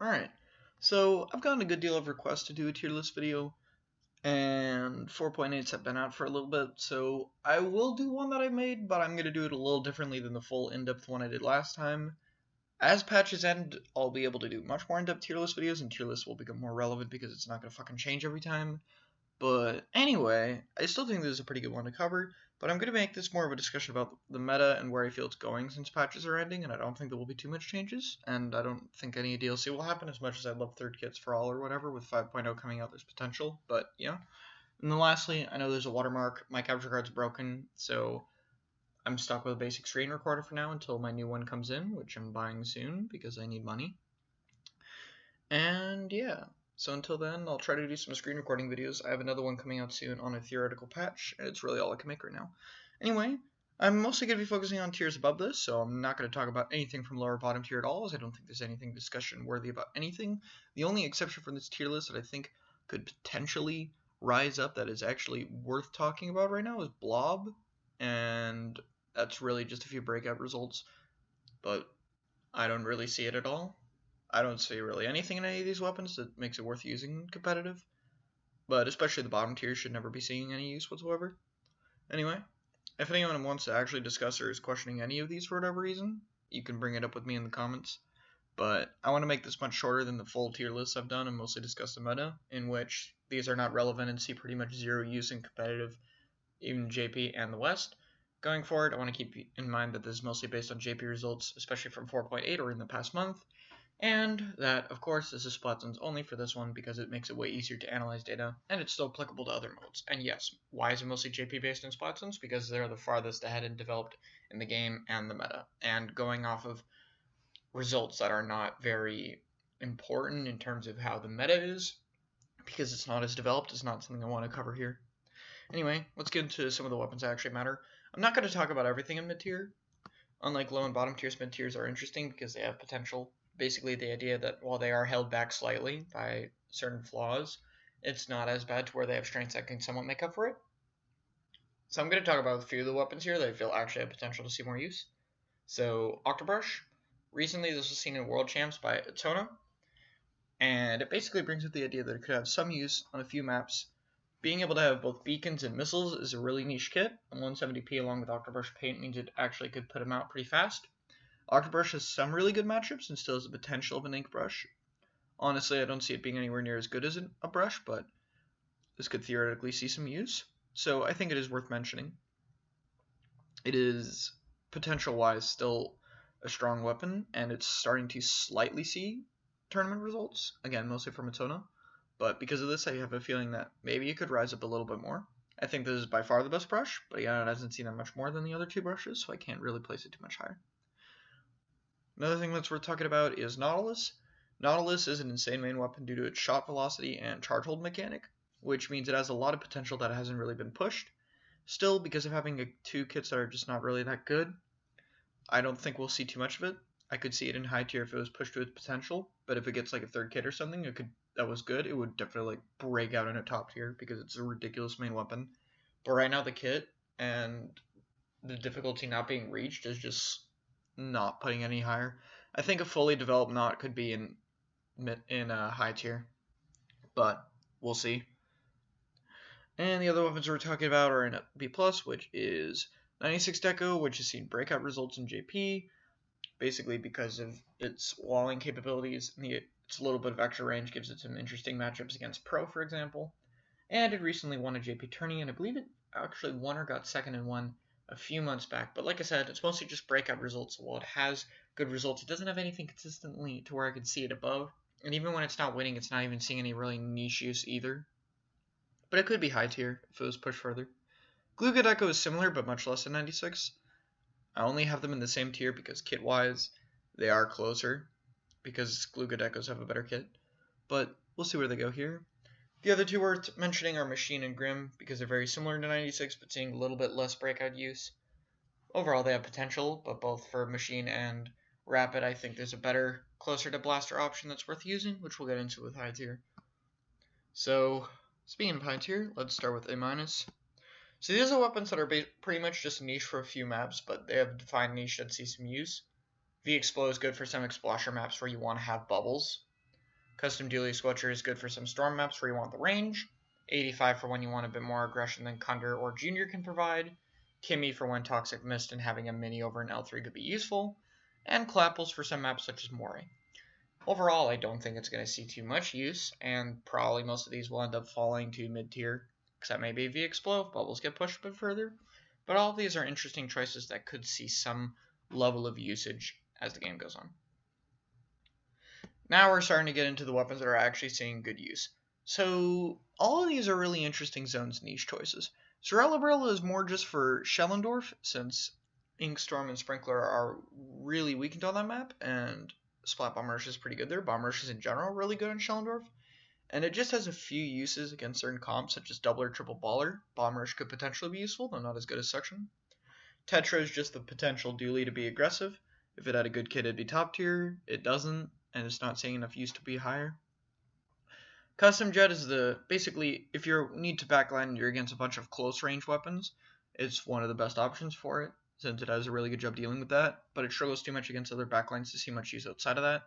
Alright, so I've gotten a good deal of requests to do a tier list video, and 4.8s have been out for a little bit, so I will do one that I made, but I'm going to do it a little differently than the full in-depth one I did last time. As patches end, I'll be able to do much more in-depth tier list videos, and tier lists will become more relevant because it's not going to fucking change every time. But anyway, I still think this is a pretty good one to cover, but I'm going to make this more of a discussion about the meta and where I feel it's going since patches are ending, and I don't think there will be too much changes, and I don't think any DLC will happen as much as I love third kits for all or whatever. With 5.0 coming out, there's potential, but yeah. And then lastly, I know there's a watermark. My capture card's broken, so I'm stuck with a basic screen recorder for now until my new one comes in, which I'm buying soon because I need money. And yeah. So until then, I'll try to do some screen recording videos. I have another one coming out soon on a theoretical patch, and it's really all I can make right now. Anyway, I'm mostly going to be focusing on tiers above this, so I'm not going to talk about anything from lower bottom tier at all, as I don't think there's anything discussion worthy about anything. The only exception from this tier list that I think could potentially rise up that is actually worth talking about right now is Blob, and that's really just a few breakout results, but I don't really see it at all. I don't see really anything in any of these weapons that makes it worth using competitive, but especially the bottom tier should never be seeing any use whatsoever. Anyway, if anyone wants to actually discuss or is questioning any of these for whatever reason, you can bring it up with me in the comments. But I want to make this much shorter than the full tier lists I've done and mostly discuss the meta, in which these are not relevant and see pretty much zero use in competitive, even JP and the West. Going forward, I want to keep in mind that this is mostly based on JP results, especially from 4.8 or in the past month, and that, of course, this is Splatoon's only for this one because it makes it way easier to analyze data, and it's still applicable to other modes. And yes, why is it mostly JP based in Splatoons? Because they're the farthest ahead and developed in the game and the meta, and going off of results that are not very important in terms of how the meta is, because it's not as developed, is not something I want to cover here. Anyway, let's get into some of the weapons that actually matter. I'm not going to talk about everything in mid-tier. Unlike low and bottom tiers, mid-tiers are interesting because they have potential. Basically the idea that while they are held back slightly by certain flaws, it's not as bad to where they have strengths that can somewhat make up for it. So I'm going to talk about a few of the weapons here that I feel actually have potential to see more use. So Octobrush. Recently this was seen in World Champs by Atona, and it basically brings up the idea that it could have some use on a few maps. Being able to have both beacons and missiles is a really niche kit, and 170p along with Octobrush paint means it actually could put them out pretty fast. Octobrush has some really good matchups and still has the potential of an ink brush. Honestly, I don't see it being anywhere near as good as a brush, but this could theoretically see some use, so I think it is worth mentioning. It is, potential-wise, still a strong weapon, and it's starting to slightly see tournament results, again, mostly from Atona, but because of this, I have a feeling that maybe it could rise up a little bit more. I think this is by far the best brush, but again, it hasn't seen that much more than the other two brushes, so I can't really place it too much higher. Another thing that's worth talking about is Nautilus. Nautilus is an insane main weapon due to its shot velocity and charge hold mechanic, which means it has a lot of potential that hasn't really been pushed. Still, because of having two kits that are just not really that good, I don't think we'll see too much of it. I could see it in high tier if it was pushed to its potential, but if it gets like a third kit or something that was good, it would definitely like break out in a top tier because it's a ridiculous main weapon. But right now the kit and the difficulty not being reached is just not putting any higher. I think a fully developed Naut could be in a high tier, but we'll see. And the other weapons we're talking about are in a B+, which is 96 Deco, which has seen breakout results in JP, basically because of its walling capabilities. Its little bit of extra range gives it some interesting matchups against Pro, for example. And it recently won a JP tourney, and I believe it actually won or got second in one a few months back, but like I said, it's mostly just breakout results. While it has good results, it doesn't have anything consistently to where I can see it above, and even when it's not winning, it's not even seeing any really niche use either. But it could be high tier if it was pushed further. Glue Echo is similar, but much less than 96. I only have them in the same tier because kit-wise, they are closer, because Glue Echoes have a better kit, but we'll see where they go here. The other two worth mentioning are Machine and Grim, because they're very similar to 96, but seeing a little bit less breakout use. Overall, they have potential, but both for Machine and Rapid, I think there's a better, closer to Blaster option that's worth using, which we'll get into with high tier. So, speaking of high tier, let's start with A-. So these are weapons that are pretty much just a niche for a few maps, but they have a defined niche that sees some use. V-Explo is good for some Explosion maps where you want to have bubbles. Custom Dually Squelcher is good for some storm maps where you want the range. 85 for when you want a bit more aggression than Kunder or Junior can provide. Kimmy for when Toxic Mist and having a mini over an L3 could be useful. And Clapples for some maps such as Moray. Overall, I don't think it's going to see too much use, and probably most of these will end up falling to mid-tier, except maybe V-Explo if bubbles get pushed a bit further. But all of these are interesting choices that could see some level of usage as the game goes on. Now we're starting to get into the weapons that are actually seeing good use. So all of these are really interesting zones niche choices. Cerebrella is more just for Schellendorf, since Inkstorm and Sprinkler are really weakened on that map, and Splat Bomb Rush is pretty good there. Bomb Rush is in general really good on Schellendorf. And it just has a few uses against certain comps, such as double or triple baller. Bomb Rush could potentially be useful, though not as good as Suction. Tetra is just the potential dually to be aggressive. If it had a good kit, it'd be top tier. It doesn't, and it's not seeing enough use to be higher. Custom Jet is basically, if you need to backline and you're against a bunch of close range weapons, it's one of the best options for it, since it does a really good job dealing with that, but it struggles too much against other backlines to see much use outside of that.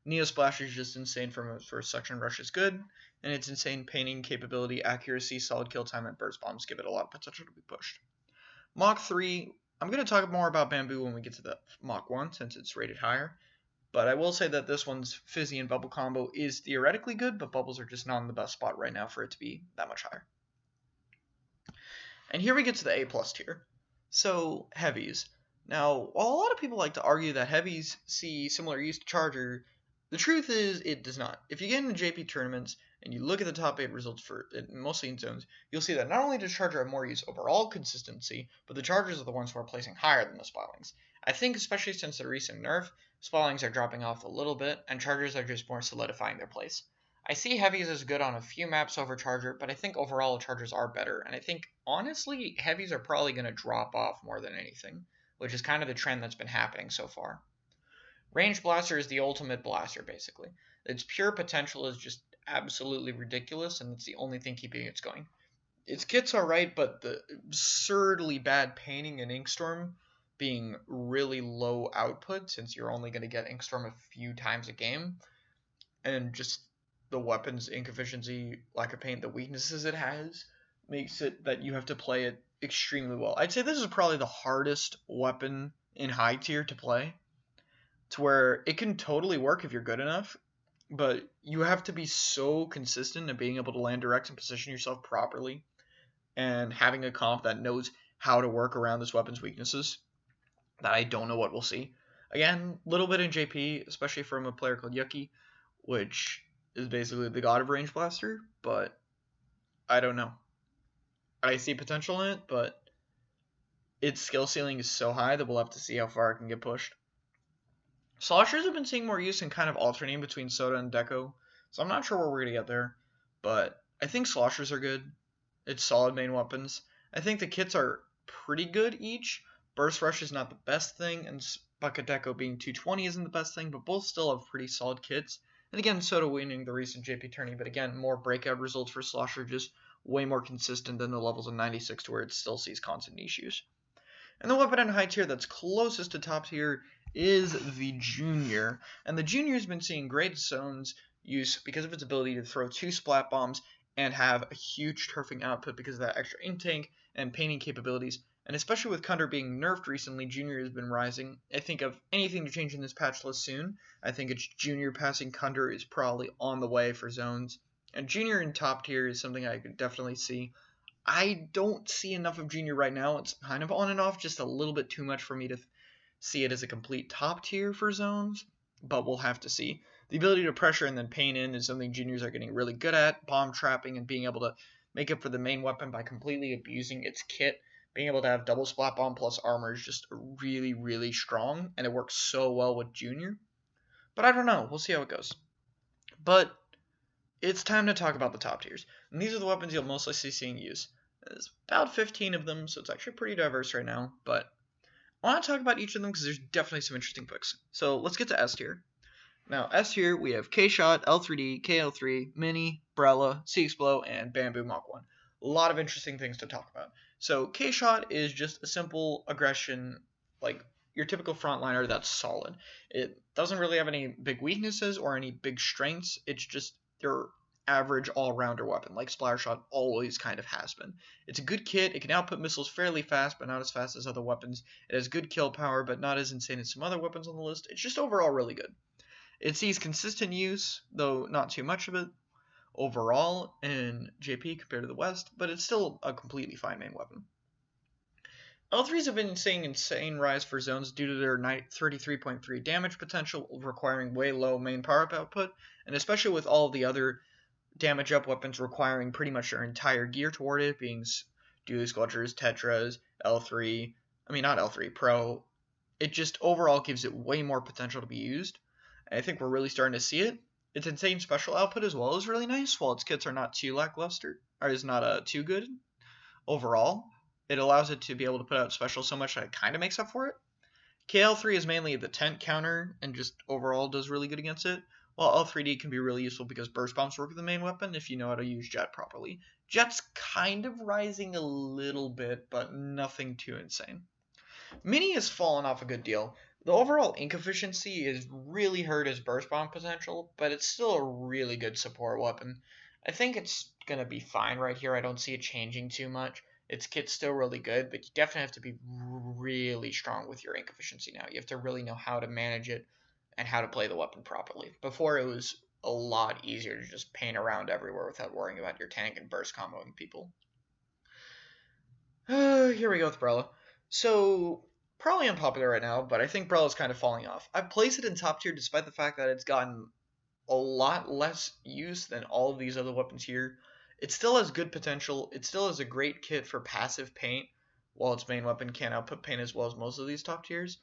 Neo Splash is just insane for Suction Rush is good, and its insane painting capability, accuracy, solid kill time, and burst bombs give it a lot of potential to be pushed. Mach 3, I'm going to talk more about Bamboo when we get to the Mach 1, since it's rated higher. But I will say that this one's Fizzy and Bubble combo is theoretically good, but Bubbles are just not in the best spot right now for it to be that much higher. And here we get to the A+ tier. So, Heavies. Now, while a lot of people like to argue that Heavies see similar use to Charger, the truth is it does not. If you get into JP tournaments and you look at the top 8 results for mostly in zones, you'll see that not only does Charger have more use overall consistency, but the Chargers are the ones who are placing higher than the Spottlings. I think especially since the recent nerf, Spottlings are dropping off a little bit, and Chargers are just more solidifying their place. I see Heavies as good on a few maps over Charger, but I think overall Chargers are better, and I think, honestly, Heavies are probably going to drop off more than anything, which is kind of the trend that's been happening so far. Range Blaster is the ultimate blaster, basically. Its pure potential is just absolutely ridiculous, and it's the only thing keeping it going. Its kit's alright, but the absurdly bad painting in Inkstorm being really low output, since you're only going to get Inkstorm a few times a game, and just the weapon's ink efficiency, lack of paint, the weaknesses it has, makes it that you have to play it extremely well. I'd say this is probably the hardest weapon in high tier to play, to where it can totally work if you're good enough, but you have to be so consistent in being able to land direct and position yourself properly, and having a comp that knows how to work around this weapon's weaknesses, that I don't know what we'll see. Again, a little bit in JP, especially from a player called Yuki, which is basically the god of Range Blaster, but I don't know. I see potential in it, but its skill ceiling is so high that we'll have to see how far it can get pushed. Sloshers have been seeing more use in kind of alternating between Soda and Deco, so I'm not sure where we're going to get there, but I think Sloshers are good. It's solid main weapons. I think the kits are pretty good each. Burst Rush is not the best thing, and Bucket Deco being 220 isn't the best thing, but both still have pretty solid kits. And again, Soda winning the recent JP tourney, but again, more breakout results for Slosher, just way more consistent than the levels of 96 to where it still sees constant niche use. And the weapon in high tier that's closest to top tier is the Junior. And the Junior's been seeing great zones use because of its ability to throw 2 splat bombs and have a huge turfing output because of that extra ink tank and painting capabilities. And especially with Kunder being nerfed recently, Junior has been rising. I think of anything to change in this patch list soon. I think it's Junior passing Kunder is probably on the way for zones. And Junior in top tier is something I could definitely see. I don't see enough of Junior right now. It's kind of on and off, just a little bit too much for me to see it as a complete top tier for zones, but we'll have to see. The ability to pressure and then paint in is something Juniors are getting really good at. Bomb trapping and being able to make up for the main weapon by completely abusing its kit. Being able to have double splat bomb plus armor is just really, really strong, and it works so well with Junior. But I don't know. We'll see how it goes. But it's time to talk about the top tiers. And these are the weapons you'll mostly see seeing use. There's about 15 of them, so it's actually pretty diverse right now. But I want to talk about each of them because there's definitely some interesting picks. So let's get to S tier. Now, S tier, we have K-Shot, L3D, KL3, Mini, Brella, C-Explo, and Bamboo Mach 1. A lot of interesting things to talk about. So K-Shot is just a simple aggression, like your typical frontliner that's solid. It doesn't really have any big weaknesses or any big strengths. It's just your average all-rounder weapon, like Splattershot always kind of has been. It's a good kit. It can output missiles fairly fast, but not as fast as other weapons. It has good kill power, but not as insane as some other weapons on the list. It's just overall really good. It sees consistent use, though not too much of it overall in JP compared to the West, but it's still a completely fine main weapon. L3s have been seeing insane rise for zones due to their 33.3 damage potential, requiring way low main power-up output, and especially with all of the other damage up weapons requiring pretty much their entire gear toward it, being Dually Sculptures, Tetras, L3, not L3, Pro. It just overall gives it way more potential to be used, and I think we're really starting to see it. Its insane special output as well is really nice, while its kits are not too lackluster, or is not too good overall. It allows it to be able to put out special so much that it kind of makes up for it. KL3 is mainly the tent counter and just overall does really good against it, while L3D can be really useful because burst bombs work with the main weapon if you know how to use Jet properly. Jet's kind of rising a little bit, but nothing too insane. Mini has fallen off a good deal. The overall ink efficiency is really hurt as burst bomb potential, but it's still a really good support weapon. I think it's going to be fine right here. I don't see it changing too much. Its kit's still really good, but you definitely have to be really strong with your ink efficiency now. You have to really know how to manage it and how to play the weapon properly. Before, it was a lot easier to just paint around everywhere without worrying about your tank and burst comboing people. Here we go with Brella. So, probably unpopular right now, but I think Brella's kind of falling off. I've placed it in top tier despite the fact that it's gotten a lot less use than all of these other weapons here. It still has good potential. It still has a great kit for passive paint, while its main weapon can't output paint as well as most of these top tiers.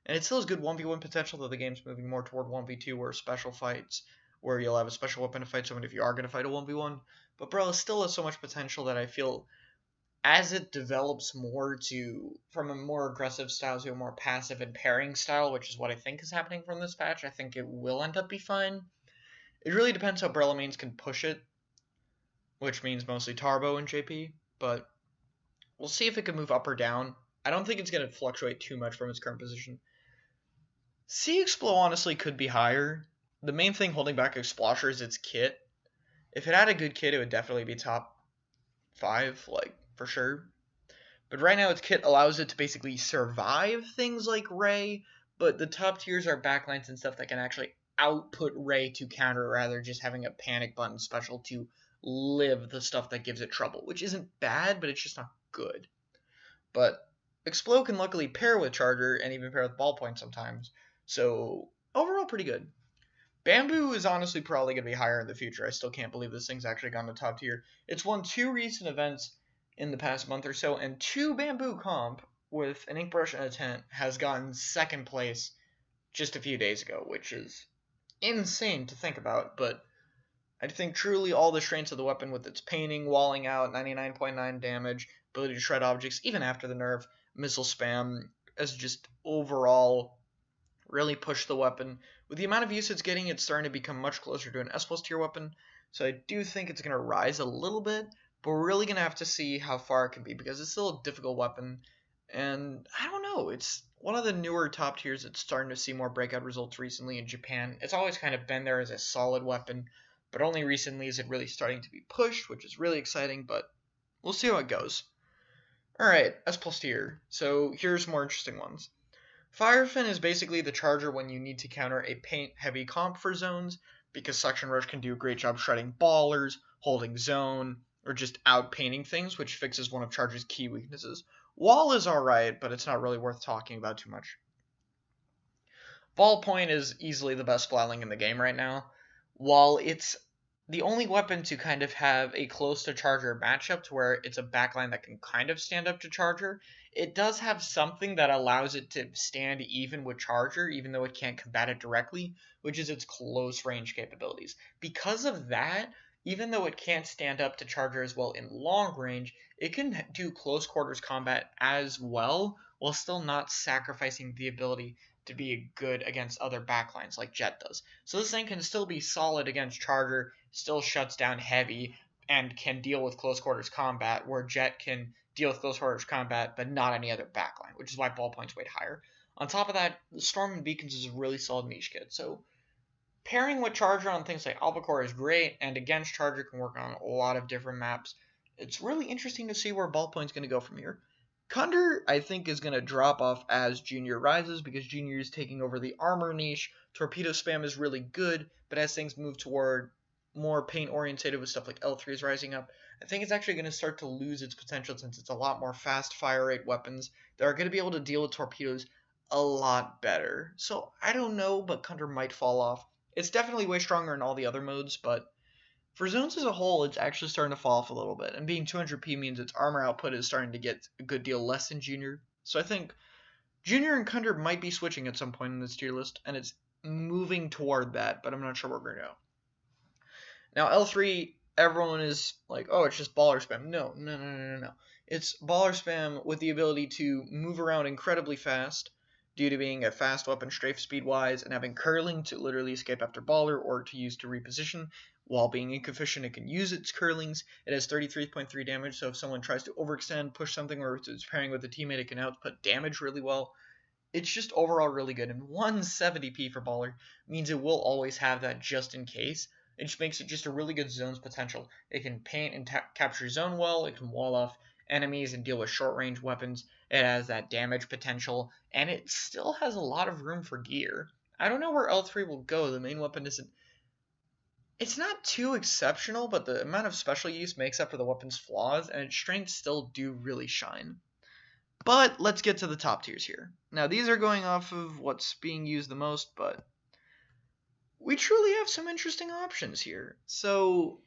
And it still has good 1v1 potential, though the game's moving more toward 1v2 or special fights, where you'll have a special weapon to fight someone if you are going to fight a 1v1. But Brella still has so much potential that I feel as it develops more from a more aggressive style to a more passive and pairing style, which is what I think is happening from this patch, I think it will end up be fine. It really depends how Brella mains can push it, which means mostly Tarbo and JP, but we'll see if it can move up or down. I don't think it's going to fluctuate too much from its current position. C-Explo honestly could be higher. The main thing holding back Explosher is its kit. If it had a good kit, it would definitely be top 5, for sure. But right now, its kit allows it to basically survive things like Ray, but the top tiers are backlines and stuff that can actually output Ray to counter rather just having a panic button special to live the stuff that gives it trouble, which isn't bad, but it's just not good. But Explode can luckily pair with Charger and even pair with Ballpoint sometimes, so overall pretty good. Bamboo is honestly probably going to be higher in the future. I still can't believe this thing's actually gone to top tier. It's won 2 recent events in the past month or so, and 2 Bamboo comp with an ink brush and a tent has gotten 2nd place just a few days ago, which is insane to think about, but I think truly all the strengths of the weapon with its painting, walling out, 99.9 damage, ability to shred objects even after the nerf, missile spam, as just overall really pushed the weapon. With the amount of use it's getting, it's starting to become much closer to an S+ tier weapon, so I do think it's going to rise a little bit, but we're really going to have to see how far it can be, because it's still a difficult weapon, and I don't know, it's one of the newer top tiers that's starting to see more breakout results recently in Japan. It's always kind of been there as a solid weapon, but only recently is it really starting to be pushed, which is really exciting, but we'll see how it goes. Alright, S+ tier. So here's more interesting ones. Firefin is basically the Charger when you need to counter a paint-heavy comp for zones, because Suction Rush can do a great job shredding ballers, holding zone, or just out-painting things, which fixes one of Charger's key weaknesses. Wall is alright, but it's not really worth talking about too much. Ballpoint is easily the best Splatling in the game right now. While it's the only weapon to kind of have a close to Charger matchup to where it's a backline that can kind of stand up to Charger, it does have something that allows it to stand even with Charger, even though it can't combat it directly, which is its close range capabilities. Because of that, even though it can't stand up to Charger as well in long range, it can do close quarters combat as well, while still not sacrificing the ability to be good against other backlines like Jet does. So this thing can still be solid against Charger, still shuts down heavy, and can deal with close quarters combat, where Jet can deal with close quarters combat, but not any other backline, which is why Ballpoint's way higher. On top of that, the Storm and Beacons is a really solid niche kit. So pairing with Charger on things like Albacore is great, and against Charger can work on a lot of different maps. It's really interesting to see where Ballpoint's going to go from here. Kunder, I think, is going to drop off as Junior rises because Junior is taking over the armor niche. Torpedo spam is really good, but as things move toward more paint-orientated with stuff like L3 is rising up, I think it's actually going to start to lose its potential since it's a lot more fast fire rate weapons that are going to be able to deal with torpedoes a lot better. So I don't know, but Kunder might fall off. It's definitely way stronger in all the other modes, but for zones as a whole, it's actually starting to fall off a little bit. And being 200p means its armor output is starting to get a good deal less than Junior. So I think Junior and Kunder might be switching at some point in this tier list, and it's moving toward that, but I'm not sure where we're going to go. Now, L3, everyone is like, oh, it's just baller spam. No. It's baller spam with the ability to move around incredibly fast due to being a fast weapon strafe speed-wise and having curling to literally escape after baller or to use to reposition. While being ink efficient, it can use its curlings. It has 33.3 damage, so if someone tries to overextend, push something, or if it's pairing with a teammate, it can output damage really well. It's just overall really good, and 170p for baller means it will always have that just in case. It just makes it just a really good zone's potential. It can paint and capture zone well, it can wall off enemies and deal with short-range weapons. It has that damage potential, and it still has a lot of room for gear. I don't know where L3 will go. The main weapon isn't... It's not too exceptional, but the amount of special use makes up for the weapon's flaws, and its strengths still do really shine. But let's get to the top tiers here. Now, these are going off of what's being used the most, but we truly have some interesting options here. So,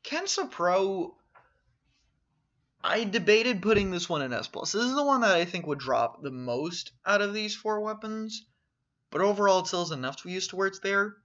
Kensa Pro, I debated putting this one in S+. This is the one that I think would drop the most out of these four weapons, but overall it still is enough to use to where it's there.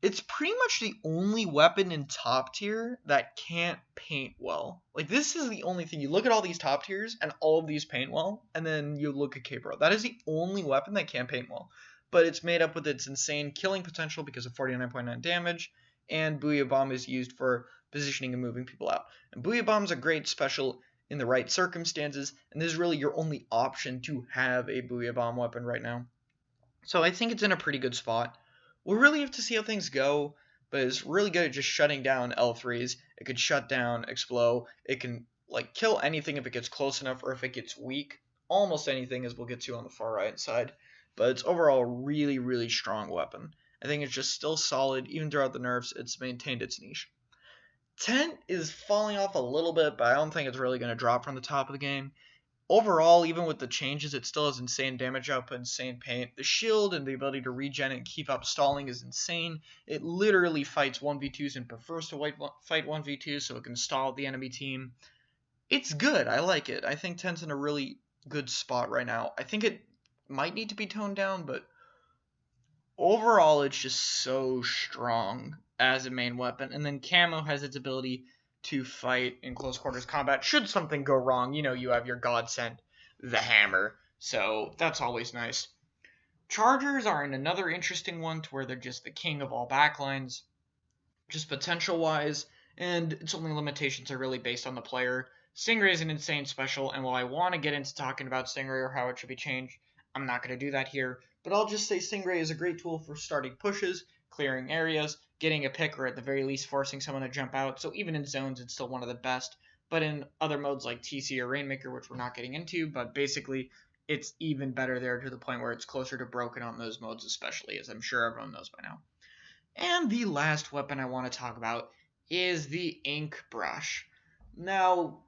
It's pretty much the only weapon in top tier that can't paint well. Like, this is the only thing. You look at all these top tiers, and all of these paint well, and then you look at K-Pro. That is the only weapon that can't paint well. But it's made up with its insane killing potential because of 49.9 damage, and Booyah Bomb is used for positioning and moving people out. And Booyah Bomb is a great special in the right circumstances, and this is really your only option to have a Booyah Bomb weapon right now. So I think it's in a pretty good spot. We'll really have to see how things go, but it's really good at just shutting down L3s. It could shut down Explode. It can kill anything if it gets close enough or if it gets weak. Almost anything, as we'll get to on the far right side. But it's overall a really, really strong weapon. I think it's just still solid. Even throughout the nerfs, it's maintained its niche. Tent is falling off a little bit, but I don't think it's really going to drop from the top of the game. Overall, even with the changes, it still has insane damage output, insane paint. The shield and the ability to regen and keep up stalling is insane. It literally fights 1v2s and prefers to fight 1v2s so it can stall the enemy team. It's good. I like it. I think Tent's in a really good spot right now. I think it might need to be toned down, but overall, it's just so strong as a main weapon. And then Camo has its ability to fight in close quarters combat. Should something go wrong, you have your godsend, the hammer. So that's always nice. Chargers are in another interesting one to where they're just the king of all backlines, just potential-wise, and its only limitations are really based on the player. Stingray is an insane special, and while I want to get into talking about Stingray or how it should be changed, I'm not going to do that here. But I'll just say Stingray is a great tool for starting pushes, clearing areas, getting a pick, or at the very least forcing someone to jump out. So even in zones, it's still one of the best. But in other modes like TC or Rainmaker, which we're not getting into, but basically it's even better there to the point where it's closer to broken on those modes especially, as I'm sure everyone knows by now. And the last weapon I want to talk about is the Ink Brush. Now,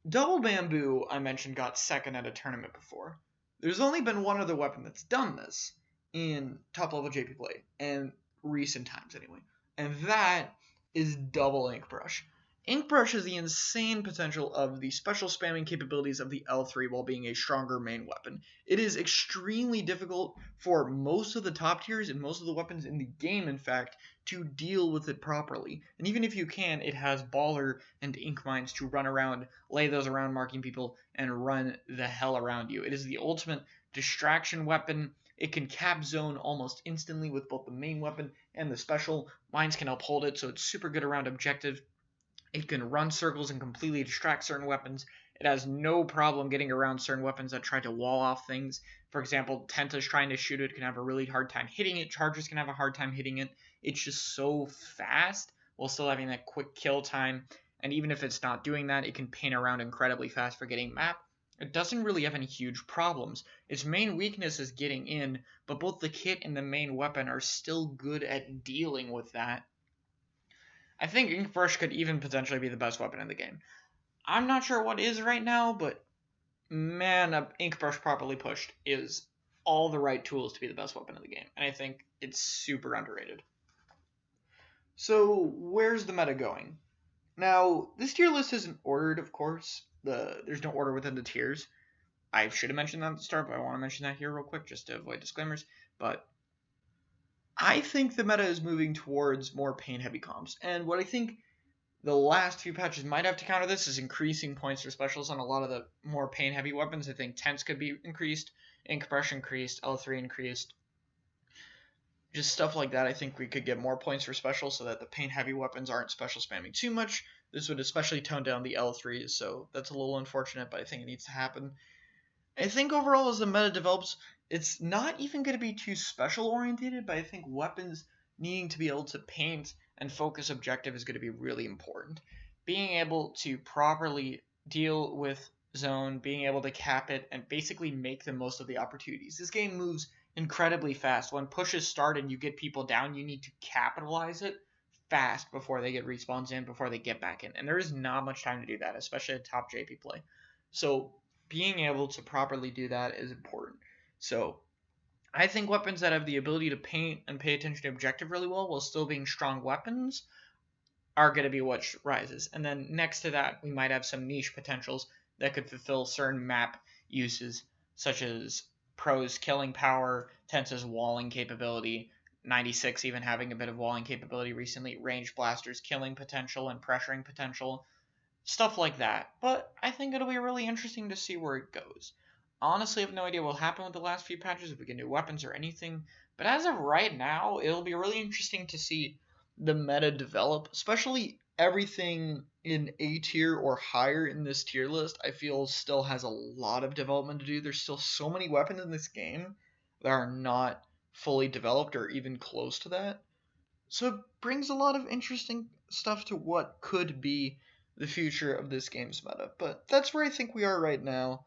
Double Bamboo, I mentioned, got second at a tournament before. There's only been one other weapon that's done this in top-level JP play, and recent times anyway, and that is Double Ink Brush. Ink Brush has the insane potential of the special spamming capabilities of the L3 while being a stronger main weapon. It is extremely difficult for most of the top tiers and most of the weapons in the game, in fact, to deal with it properly. And even if you can, it has Baller and Ink Mines to run around, lay those around marking people, and run the hell around you. It is the ultimate distraction weapon. It can cap zone almost instantly with both the main weapon and the special. Mines can uphold it, so it's super good around objective. It can run circles and completely distract certain weapons. It has no problem getting around certain weapons that try to wall off things. For example, Tenta's trying to shoot it can have a really hard time hitting it. Chargers can have a hard time hitting it. It's just so fast while still having that quick kill time. And even if it's not doing that, it can paint around incredibly fast for getting map. It doesn't really have any huge problems. Its main weakness is getting in, but both the kit and the main weapon are still good at dealing with that. I think Ink Brush could even potentially be the best weapon in the game. I'm not sure what is right now, but man, a Ink Brush properly pushed is all the right tools to be the best weapon in the game, and I think it's super underrated. So, where's the meta going? Now, this tier list isn't ordered, of course. There's no order within the tiers. I should have mentioned that at the start, but I want to mention that here real quick just to avoid disclaimers. But I think the meta is moving towards more pain-heavy comps. And what I think the last few patches might have to counter this is increasing points for specials on a lot of the more pain-heavy weapons. I think Tents could be increased, Ink Brush increased, L3 increased. Just stuff like that. I think we could get more points for specials so that the pain-heavy weapons aren't special spamming too much. This would especially tone down the L3s, so that's a little unfortunate, but I think it needs to happen. I think overall as the meta develops, it's not even going to be too special orientated, but I think weapons needing to be able to paint and focus objective is going to be really important. Being able to properly deal with zone, being able to cap it, and basically make the most of the opportunities. This game moves incredibly fast. When pushes start and you get people down, you need to capitalize it fast before they get respawns in, before they get back in. And there is not much time to do that, especially at top JP play. So being able to properly do that is important. So I think weapons that have the ability to paint and pay attention to objective really well while still being strong weapons are going to be what rises. And then next to that, we might have some niche potentials that could fulfill certain map uses, such as Pro's killing power, Tensa's walling capability, 96 even having a bit of walling capability recently, Range Blaster's killing potential and pressuring potential, stuff like that. But I think it'll be really interesting to see where it goes. Honestly, I have no idea what will happen with the last few patches, if we get new weapons or anything. But as of right now, it'll be really interesting to see the meta develop, especially everything in A tier or higher in this tier list. I feel still has a lot of development to do. There's still so many weapons in this game that are not fully developed or even close to that. So it brings a lot of interesting stuff to what could be the future of this game's meta. But that's where I think we are right now,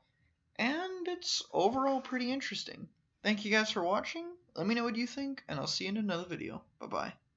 and it's overall pretty interesting. Thank you guys for watching. Let me know what you think, and I'll see you in another video. Bye-bye.